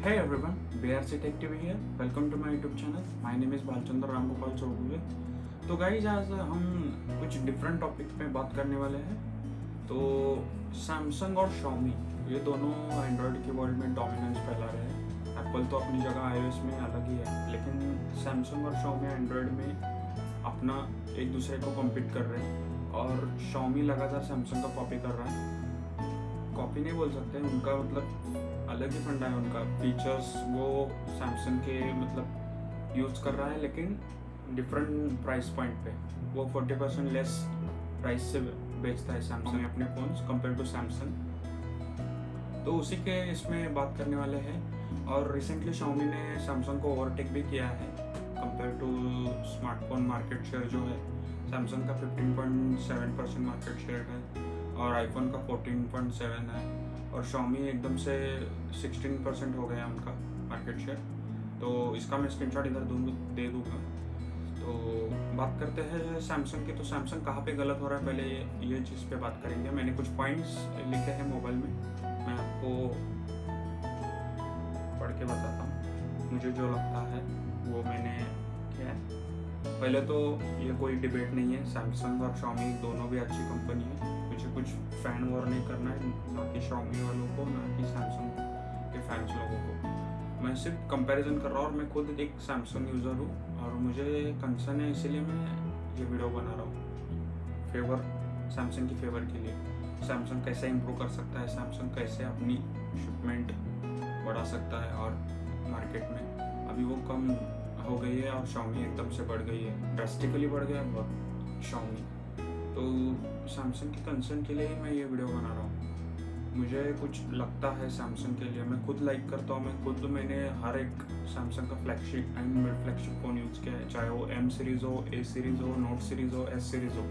Hey everyone, BRC Tech TV here. Welcome to my YouTube channel. My name is Balchandra Ramgopal Chowgुले. तो guys आज हम कुछ different topic पे बात करने वाले हैं। तो सैमसंग और Xiaomi ये दोनों एंड्रॉयड के वर्ल्ड में डोमिनेंस फैला रहे हैं। एप्पल तो अपनी जगह iOS में अलग ही है, लेकिन सैमसंग और Xiaomi एंड्रॉयड में अपना एक दूसरे को कम्पीट कर रहे हैं और Xiaomi लगातार सैमसंग का कॉपी कर रहा है। कॉपी नहीं बोल सकते, उनका मतलब अलग ही फंडा है। उनका फीचर्स वो सैमसंग के मतलब यूज़ कर रहा है, लेकिन डिफरेंट प्राइस पॉइंट पे वो 40% लेस प्राइस से बेचता है सैमसंग अपने फ़ोन्स कंपेयर टू सैमसंग। तो उसी के इसमें बात करने वाले हैं। और रिसेंटली Xiaomi ने सैमसंग को ओवरटेक भी किया है compare to smartphone market share जो है। सैमसंग का 15.7% मार्केट शेयर है और आईफोन का 14.7 है और Xiaomi एकदम से 16% हो गया उनका मार्केट शेयर। तो इसका मैं स्क्रीनशॉट इधर दे दूँगा। तो बात करते हैं सैमसंग की। तो सैमसंग कहाँ पे गलत हो रहा है, पहले ये चीज़ पे बात करेंगे। मैंने कुछ पॉइंट्स लिखे हैं मोबाइल में, मैं आपको पढ़ के बताता हूँ। मुझे जो लगता है वो मैंने किया है। पहले तो ये कोई डिबेट नहीं है, सैमसंग और Xiaomi दोनों भी अच्छी कंपनी है। मुझे कुछ फ़ैन वॉर नहीं करना है, ना कि Xiaomi वालों को ना कि सैमसंग के फैंस लोगों को। मैं सिर्फ कंपैरिजन कर रहा हूँ और मैं खुद एक सैमसंग यूज़र हूँ और मुझे कंसर्न है, इसीलिए मैं ये वीडियो बना रहा हूँ फेवर सैमसंग की फेवर के लिए। सैमसंग कैसे इम्प्रूव कर सकता है, सैमसंग कैसे अपनी शिपमेंट बढ़ा सकता है और मार्केट में अभी वो कम हो गई है और Xiaomi एकदम से बढ़ गई है, ड्रास्टिकली बढ़ गया बहुत Xiaomi। तो सैमसंग की कंसर्न के लिए ही मैं ये वीडियो बना रहा हूँ। मुझे कुछ लगता है सैमसंग के लिए, मैं खुद लाइक करता हूँ। मैंने हर एक सैमसंग का flagship and mid flagship phone use किया है, चाहे वो M सीरीज़ हो, A सीरीज़ हो, नोट सीरीज़ हो, S सीरीज़ हो।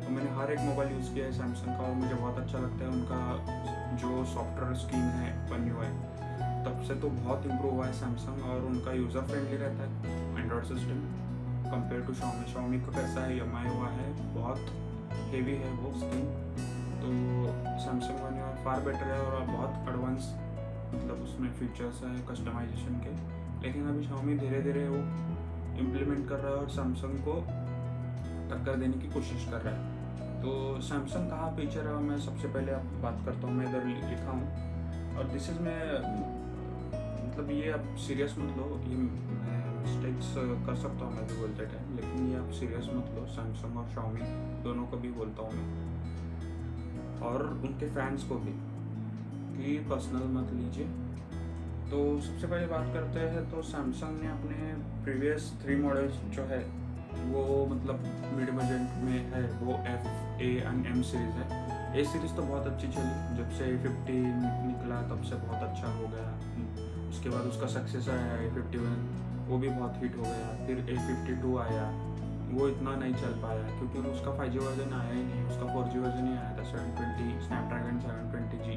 तो मैंने हर एक मोबाइल यूज़ किया है सैमसंग का और मुझे बहुत अच्छा लगता है। उनका जो सॉफ्टवेयर स्कीम है One UI तब से तो बहुत इम्प्रूव हुआ है सैमसंग और उनका यूज़र फ्रेंडली रहता है Android system compare to Xiaomi का कैसा है, EMI हुआ है, बहुत हेवी है वो स्कीम। तो Samsung One UI far better है और बहुत एडवांस मतलब उसमें फीचर्स है कस्टमाइजेशन के। लेकिन अभी Xiaomi धीरे धीरे वो इम्प्लीमेंट कर रहा है और सैमसंग को टक्कर देने की कोशिश कर रहा है। तो सैमसंग कहाँ पीछे रहा, मैं सबसे पहले आप बात करता हूँ। मैं इधर लिखा हूँ और दिस इज़ मैं मतलब ये आप सीरियस मत लो, ये मैं मिस्टेक्स कर सकता हूँ मैं भी बोलते टाइम, लेकिन ये आप सीरियस मत लो। सैमसंग और Xiaomi दोनों को भी बोलता हूँ मैं और उनके फैंस को भी कि पर्सनल मत लीजिए। तो सबसे पहले बात करते हैं तो सैमसंग ने अपने प्रीवियस 3 मॉडल्स जो है वो मतलब मिड बजट में है, वो F, A and M series है। A सीरीज़ तो बहुत अच्छी चली, जब से A50 निकला तब से बहुत अच्छा हो गया। उसके बाद उसका सक्सेसर आया A51, वो भी बहुत हिट हो गया। फिर A52 आया, वो इतना नहीं चल पाया क्योंकि उसका 5G वर्जन आया ही नहीं, उसका 4G वर्जन ही आया था 720 स्नैपड्रैगन 720G।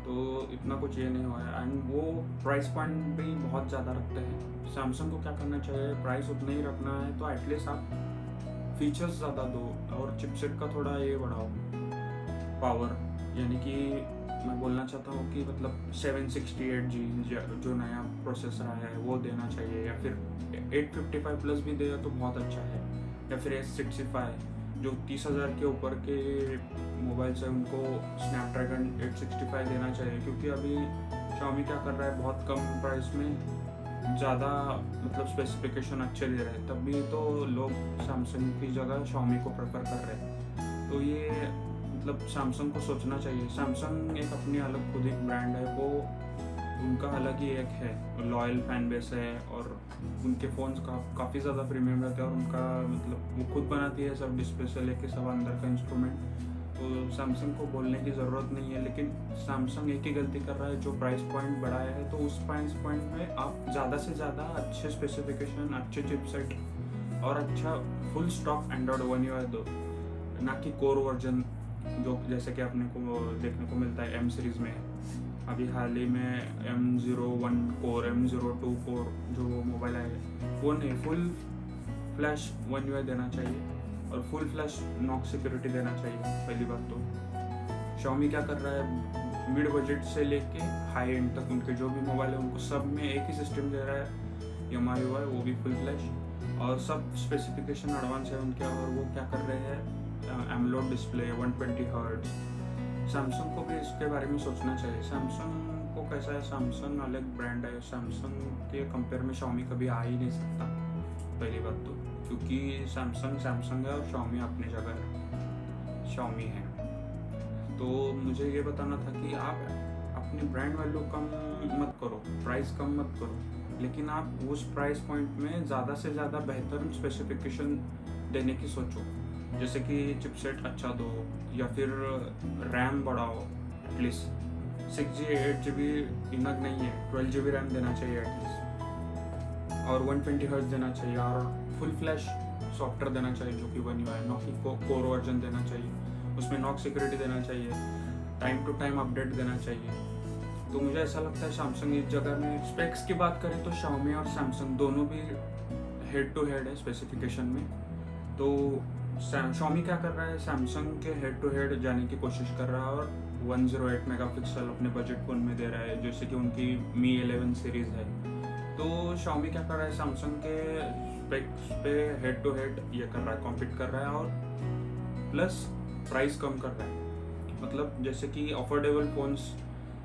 तो इतना कुछ ये नहीं हुआ है एंड वो प्राइस पॉइंट भी बहुत ज़्यादा रखते हैं। सैमसंग को क्या करना चाहिए, प्राइस उतना ही रखना है तो एटलीस्ट आप फीचर्स ज़्यादा दो और चिपसेट का थोड़ा ये बढ़ाओ पावर। यानी कि मैं बोलना चाहता हूँ कि मतलब 768G जो नया प्रोसेसर आया है वो देना चाहिए, या फिर 855 प्लस भी दे तो बहुत अच्छा है, या फिर S65 जो 30,000 के ऊपर के मोबाइल से उनको स्नैपड्रैगन 865 देना चाहिए। क्योंकि अभी Xiaomi क्या कर रहा है, बहुत कम प्राइस में ज़्यादा मतलब स्पेसिफिकेशन अच्छे दे रहे हैं, तब भी तो लोग सैमसंग की जगह Xiaomi को प्रेफर कर रहे हैं। तो ये मतलब सैमसंग को सोचना चाहिए। सैमसंग एक अपनी अलग खुद एक ब्रांड है, वो उनका अलग ही एक है, लॉयल फैन बेस है और उनके फ़ोन्स काफ़ी ज़्यादा प्रीमियम रहते हैं और उनका मतलब वो खुद बनाती है सब, डिस्प्ले से लेके सब अंदर का इंस्ट्रूमेंट। तो सैमसंग को बोलने की ज़रूरत नहीं है, लेकिन सैमसंग एक ही गलती कर रहा है, जो प्राइस पॉइंट बढ़ाया है तो उस प्राइस पॉइंट में आप ज़्यादा से ज़्यादा अच्छे स्पेसिफिकेशन, अच्छे चिपसेट और अच्छा full stock Android One UI दो, ना कि कोर वर्जन जो जैसे कि अपने को देखने को मिलता है M सीरीज़ में। अभी हाल ही में M01 कोर, M02 कोर जो मोबाइल आए वो नहीं, फुल फ्लैश One UI देना चाहिए और फुल फ्लैश नॉक सिक्योरिटी देना चाहिए। पहली बात तो Xiaomi क्या कर रहा है, मिड बजट से लेके हाई एंड तक उनके जो भी मोबाइल है उनको सब में एक ही सिस्टम दे रहा है एम UI, वो भी फुल फ्लैश, और सब स्पेसिफिकेशन एडवांस है उनके। और वो क्या कर रहे हैं, एमोलेड डिस्प्ले 120 हर्ट्ज। सैमसंग को भी इसके बारे में सोचना चाहिए। सैमसंग को कैसा है, सैमसंग अलग ब्रांड है, सैमसंग के कंपेयर में Xiaomi कभी आ ही नहीं सकता पहली बात तो, क्योंकि सैमसंग है और Xiaomi अपनी जगह है, Xiaomi है। तो मुझे ये बताना था कि आप अपनी ब्रांड वैल्यू कम मत करो, प्राइस कम मत करो, लेकिन आप उस प्राइस पॉइंट में ज़्यादा से ज़्यादा बेहतर स्पेसिफिकेशन देने की सोचो। जैसे कि चिपसेट अच्छा दो, या फिर रैम बढ़ाओ, एटलीस्ट 6GB 8GB इनफ नहीं है, 12GB रैम देना चाहिए एटलीस्ट, और 120 हर्ट्ज देना चाहिए, और फुल फ्लैश सॉफ्टवेयर देना चाहिए जो कि One UI knock core version देना चाहिए, उसमें नॉक सिक्योरिटी देना चाहिए, टाइम टू टाइम अपडेट देना चाहिए। तो मुझे ऐसा लगता है सैमसंग इस जगह में, स्पेक्स की बात करें तो Xiaomi और सैमसंग दोनों भी हेड टू हेड है स्पेसिफिकेशन में। तो Xiaomi क्या कर रहा है, सैमसंग के हेड टू हेड जाने की कोशिश कर रहा है और 108 मेगापिक्सल अपने बजट फोन में दे रहा है, जैसे कि उनकी Mi 11 सीरीज है। तो Xiaomi क्या कर रहा है, सैमसंग के स्पेक्स पे हेड टू हेड ये कर रहा है, कॉम्पीट कर रहा है, और प्लस प्राइस कम कर रहा है। मतलब जैसे कि अफोर्डेबल फोन्स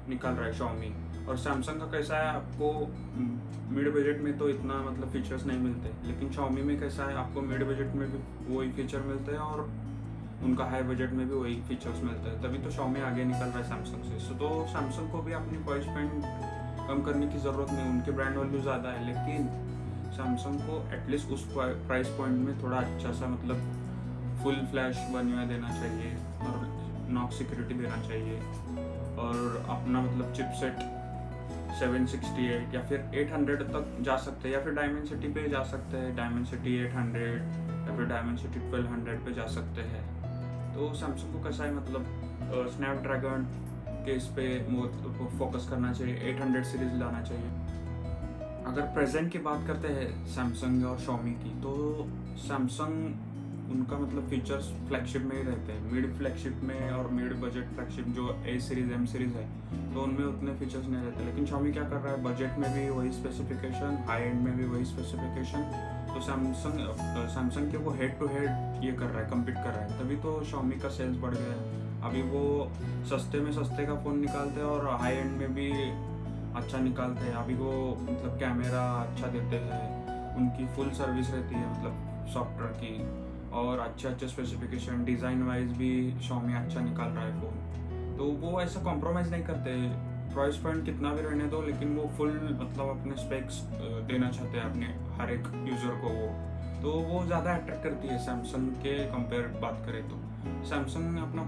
निकाल रहा है Xiaomi, और सैमसंग का कैसा है, आपको मिड बजट में तो इतना मतलब फीचर्स नहीं मिलते, लेकिन Xiaomi में कैसा है, आपको मिड बजट में भी वही फीचर मिलते हैं और उनका हाई बजट में भी वही फीचर्स मिलते हैं, तभी तो Xiaomi आगे निकल रहा है सैमसंग से। तो सैमसंग को भी अपनी प्राइस पॉइंट कम करने की ज़रूरत नहीं, उनके ब्रांड वैल्यू ज़्यादा है, लेकिन सैमसंग को एटलीस्ट उस प्राइस पॉइंट में थोड़ा अच्छा सा मतलब फुल फ्लैश One UI देना चाहिए, और नॉक सिक्योरिटी देना चाहिए, और अपना मतलब चिपसेट 768 या फिर 800 तक जा सकते हैं, या फिर Dimensity पे जा सकते हैं, Dimensity 800 या फिर Dimensity 1200 पे जा सकते हैं। तो सैमसंग को कैसा है, मतलब स्नैपड्रैगन के इस पे फोकस करना चाहिए, 800 सीरीज लाना चाहिए। अगर प्रेजेंट की बात करते हैं सैमसंग और Xiaomi की, तो सैमसंग उनका मतलब फीचर्स फ्लैगशिप में ही रहते हैं, मिड फ्लैगशिप में और मिड बजट फ्लैगशिप जो A सीरीज M सीरीज है, तो उनमें उतने फीचर्स नहीं रहते। लेकिन Xiaomi क्या कर रहा है, बजट में भी वही स्पेसिफिकेशन, हाई एंड में भी वही स्पेसिफिकेशन। तो सैमसंग के वो हेड टू हेड ये कर रहा है, कम्पीट कर रहा है, तभी तो Xiaomi का सेल्स बढ़ गया है। अभी वो सस्ते में सस्ते का फ़ोन निकालते हैं और हाई एंड में भी अच्छा निकालते हैं। अभी वो मतलब कैमरा अच्छा देते हैं, उनकी फुल सर्विस रहती है मतलब सॉफ्टवेयर की, और अच्छे स्पेसिफिकेशन, डिज़ाइन वाइज भी Xiaomi अच्छा निकाल रहा है फ़ोन। तो वो ऐसा कॉम्प्रोमाइज़ नहीं करते, प्राइस पॉइंट कितना भी रहने दो, लेकिन वो फुल मतलब अपने स्पेक्स देना चाहते हैं अपने हर एक यूज़र को। वो ज़्यादा अट्रैक्ट करती है सैमसंग के कंपेयर बात करें तो। सैमसंग अपना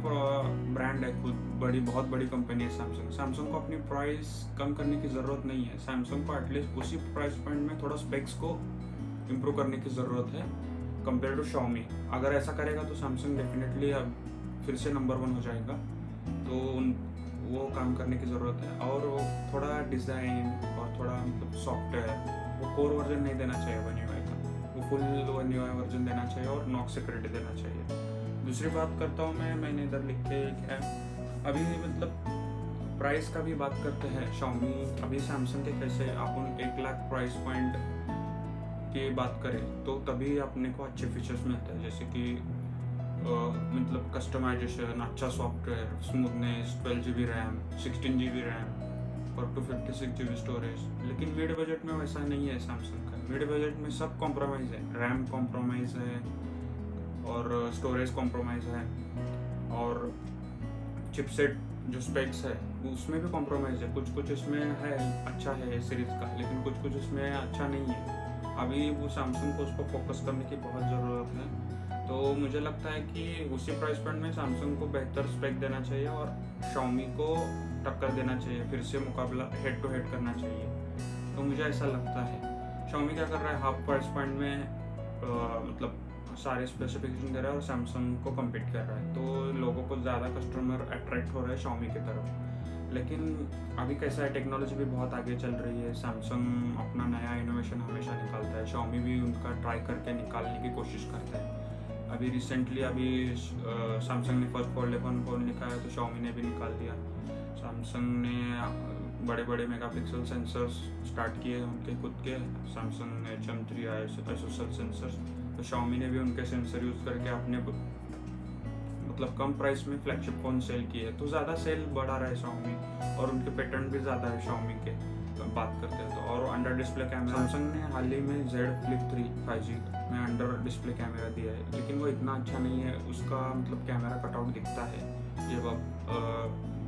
ब्रांड है खुद, बहुत बड़ी कंपनी है सैमसंग को अपनी प्राइस कम करने की ज़रूरत नहीं है। सैमसंग को एटलीस्ट उसी प्राइस पॉइंट में थोड़ा स्पेक्स को इम्प्रूव करने की ज़रूरत है कंपेयर टू Xiaomi। अगर ऐसा करेगा तो सैमसंग डेफिनेटली अब फिर से नंबर 1 हो जाएगा। तो वो काम करने की ज़रूरत है, और वो थोड़ा डिज़ाइन और थोड़ा मतलब सॉफ्टवेयर, वो कोर वर्जन नहीं देना चाहिए One UI का, वो फुल One UI वर्जन देना चाहिए और नॉक सिक्योरिटी देना चाहिए। दूसरी बात करता हूँ मैंने इधर लिख के क्या अभी मतलब प्राइस का भी बात करते हैं Xiaomi। अभी सैमसंग के कैसे अपन 1 लाख प्राइस पॉइंट की बात करें तो तभी अपने को अच्छे फीचर्स मिलते हैं, जैसे कि मतलब कस्टमाइजेशन, अच्छा software, smoothness, 12GB RAM, 16GB RAM और 256GB स्टोरेज। लेकिन मिड बजट में वैसा नहीं है सैमसंग का। मिड बजट में सब कॉम्प्रोमाइज़ है, रैम कॉम्प्रोमाइज़ है और स्टोरेज कॉम्प्रोमाइज़ है, और चिपसेट जो स्पेक्स है उसमें भी कॉम्प्रोमाइज़ है। कुछ इसमें है अच्छा है सीरीज़ का, लेकिन कुछ इसमें अच्छा नहीं है। अभी वो सैमसंग को उस पर फोकस करने की बहुत ज़रूरत है। तो मुझे लगता है कि उसी प्राइस पॉइंट में सैमसंग को बेहतर स्पेक देना चाहिए और Xiaomi को टक्कर देना चाहिए, फिर से मुकाबला हेड टू हेड करना चाहिए। तो मुझे ऐसा लगता है Xiaomi क्या कर रहा है, हाफ प्राइस पॉइंट में मतलब सारे स्पेसिफिकेशन दे रहा है और सैमसंग को कम्पीट कर रहा है। तो लोगों को ज़्यादा कस्टमर अट्रैक्ट हो रहे हैं Xiaomi की तरफ। लेकिन अभी कैसा है, टेक्नोलॉजी भी बहुत आगे चल रही है, सैमसंग अपना नया इनोवेशन हमेशा निकालता है, Xiaomi भी उनका ट्राई करके निकालने की कोशिश करता है। अभी रिसेंटली सैमसंग ने फर्स्ट फोल्डेबल फ़ोन निकाला तो Xiaomi ने भी निकाल दिया। सैमसंग ने बड़े बड़े मेगापिक्सल सेंसर्स स्टार्ट किए उनके खुद के, सैमसंग HM3 आइसोसेल सेंसर्स। तो Xiaomi ने भी उनके सेंसर यूज़ करके अपने मतलब कम प्राइस में फ्लैगशिप फ़ोन सेल किए। तो ज़्यादा सेल बढ़ा रहा है Xiaomi, और उनके पेटेंट भी ज़्यादा है Xiaomi के बात करते हैं तो। और अंडर डिस्प्ले कैमरा सैमसंग ने हाल ही में Z Flip 3 5G में अंडर डिस्प्ले कैमरा दिया है, लेकिन वो इतना अच्छा नहीं है। उसका मतलब कैमरा कटआउट दिखता है जब आप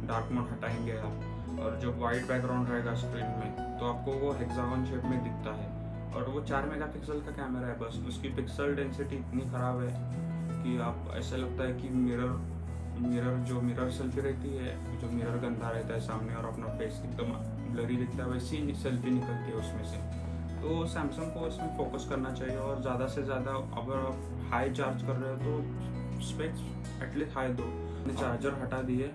डार्क मोड हटाएंगे आप, और जब वाइट बैकग्राउंड रहेगा स्क्रीन में तो आपको वो हेक्सागन शेप में दिखता है। और वो 4 मेगापिक्सल का कैमरा है बस, उसकी पिक्सल डेंसिटी इतनी ख़राब है कि आप ऐसा लगता है कि मिरर सेल्फी रहती है, जो मिरर गंदा रहता है सामने और अपना फेस एकदम ब्लरी दिखता है, वैसी सेल्फी निकलती है उसमें से। तो सैमसंग को इसमें फोकस करना चाहिए, और ज़्यादा से ज़्यादा अगर आप हाई चार्ज कर रहे हो तो स्पेक्स एटलीस्ट हाई दो। चार्जर हटा दिए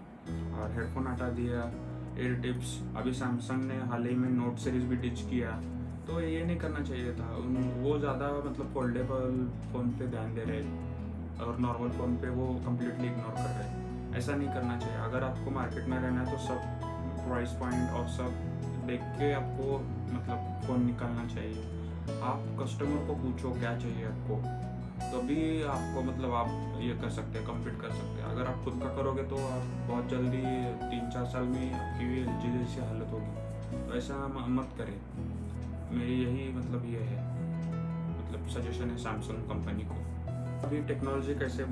और हेडफोन हटा दिया, एयर टिप्स। अभी सैमसंग ने हाल ही में नोट सीरीज भी डिच किया, तो ये नहीं करना चाहिए था। वो ज़्यादा मतलब फोल्डेबल फ़ोन पे ध्यान दे रहे और नॉर्मल फ़ोन पे वो कम्प्लीटली इग्नोर कर रहे हैं। ऐसा नहीं करना चाहिए। अगर आपको मार्केट में रहना है तो सब प्राइस पॉइंट और सब देख के आपको मतलब फ़ोन निकालना चाहिए। आप कस्टमर को पूछो क्या चाहिए आपको, तभी आपको मतलब आप ये कर सकते हैं, कम्पीट कर सकते हैं। अगर आप खुद का करोगे तो आप बहुत जल्दी 3-4 साल में आपकी LG जैसी हालत होगी। तो ऐसा मत करें। मेरी यही मतलब ये है, मतलब सजेशन है सैमसंग कंपनी को। अभी टेक्नोलॉजी कैसे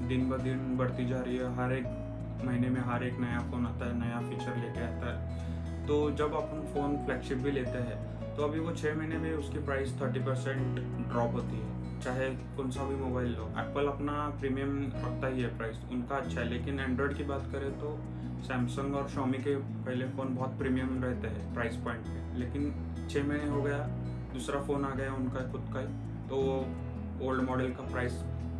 दिन ब दिन बढ़ती जा रही है, हर एक महीने में हर एक नया फ़ोन आता है, नया फीचर लेके आता है। तो जब अपन फ़ोन फ्लैगशिप भी लेते हैं तो अभी वो 6 महीने में उसकी प्राइस 30% ड्रॉप होती है, चाहे कौन सा भी मोबाइल लो। एप्पल अपना प्रीमियम रखता ही है प्राइस, उनका अच्छा है। लेकिन एंड्रॉयड की बात करें तो सैमसंग और Xiaomi के पहले फ़ोन बहुत प्रीमियम रहते हैं प्राइस पॉइंट पे, लेकिन 6 महीने हो गया, दूसरा फ़ोन आ गया उनका खुद का ही, तो वो ओल्ड मॉडल का प्राइस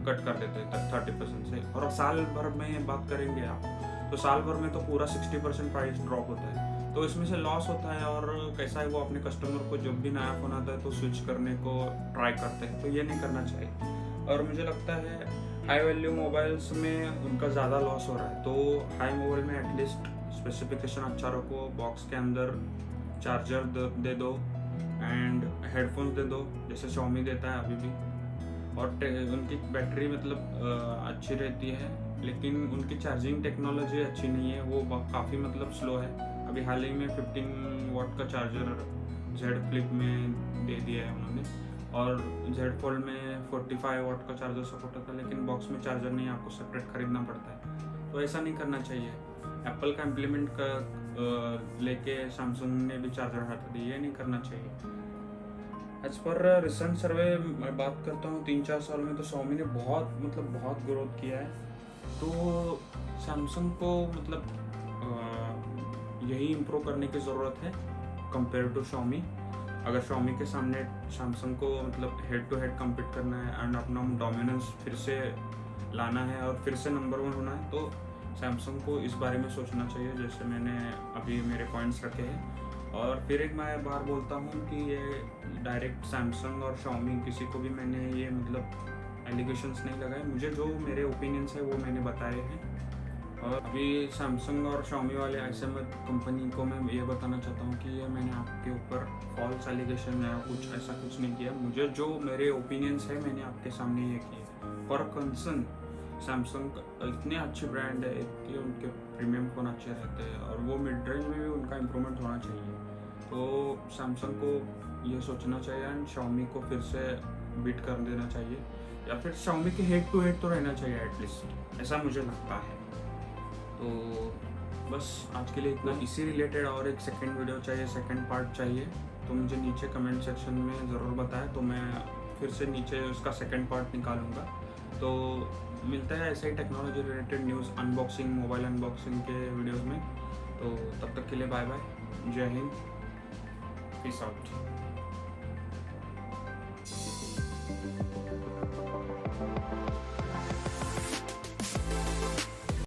कट कर देते हैं 30% से। और साल भर में बात करेंगे आप तो साल भर में तो पूरा 60% प्राइस ड्रॉप होता है। तो इसमें से लॉस होता है। और कैसा है, वो अपने कस्टमर को जब भी नया फ़ोन आता है तो स्विच करने को ट्राई करते हैं, तो ये नहीं करना चाहिए। और मुझे लगता है हाई वैल्यू मोबाइल्स में उनका ज़्यादा लॉस हो रहा है। तो हाई मोबाइल में एटलीस्ट स्पेसिफिकेशन अच्छा रखो, बॉक्स के अंदर चार्जर दे दो एंड हेडफोन्स दे दो, जैसे Xiaomi देता है अभी भी। और उनकी बैटरी मतलब अच्छी रहती है, लेकिन उनकी चार्जिंग टेक्नोलॉजी अच्छी नहीं है, वो काफ़ी मतलब स्लो है। अभी हाल ही में 15 वाट का चार्जर Z Flip में दे दिया है उन्होंने, और Z Fold में 45 वाट का चार्जर सपोर्ट होता है, लेकिन बॉक्स में चार्जर नहीं, आपको सेपरेट खरीदना पड़ता है। तो ऐसा नहीं करना चाहिए। एप्पल का इम्प्लीमेंट का लेके सैमसंग ने भी चार्जर हटा दिया, ये नहीं करना चाहिए। एज पर रिसेंट सर्वे मैं बात करता हूँ 3-4 साल में, तो Xiaomi ने बहुत ग्रोथ किया है। तो सैमसंग को मतलब यही इम्प्रूव करने की ज़रूरत है कंपेयर टू Xiaomi। अगर Xiaomi के सामने सैमसंग को मतलब हेड टू हेड कम्पीट करना है एंड अपना डोमिनेंस फिर से लाना है और फिर से नंबर 1 होना है, तो सैमसंग को इस बारे में सोचना चाहिए, जैसे मैंने अभी मेरे पॉइंट्स रखे हैं। और फिर एक मैं बार बोलता हूँ कि ये डायरेक्ट सैमसंग और Xiaomi किसी को भी मैंने ये मतलब एलिगेशंस नहीं लगाए। मुझे जो मेरे ओपिनियंस है वो मैंने बताए हैं। और अभी सैमसंग और Xiaomi वाले ऐसे कंपनी को मैं ये बताना चाहता हूँ कि ये मैंने आपके ऊपर फॉल्स एलिगेशन या कुछ ऐसा कुछ नहीं किया। मुझे जो मेरे ओपिनियंस है मैंने आपके सामने ये किए। फॉर कंसर्न सैमसंग इतने अच्छे ब्रांड है कि उनके प्रीमियम फ़ोन अच्छे रहते हैं, और वो मिड रेंज में भी उनका इम्प्रूवमेंट होना चाहिए। तो सैमसंग को ये सोचना चाहिए एंड Xiaomi को फिर से बीट कर देना चाहिए, या फिर Xiaomi के हेड टू हेड तो रहना चाहिए एटलीस्ट, ऐसा मुझे लगता है। तो बस आज के लिए इतना। इसी रिलेटेड और एक सेकंड वीडियो चाहिए, सेकंड पार्ट चाहिए, तो मुझे नीचे कमेंट सेक्शन में ज़रूर बताएं, तो मैं फिर से नीचे उसका सेकंड पार्ट निकालूंगा। तो मिलता है ऐसे ही technology related news, unboxing, mobile unboxing के वीडियोस में। तो तब तक के लिए बाय बाय, जय हिंद, पीस आउट।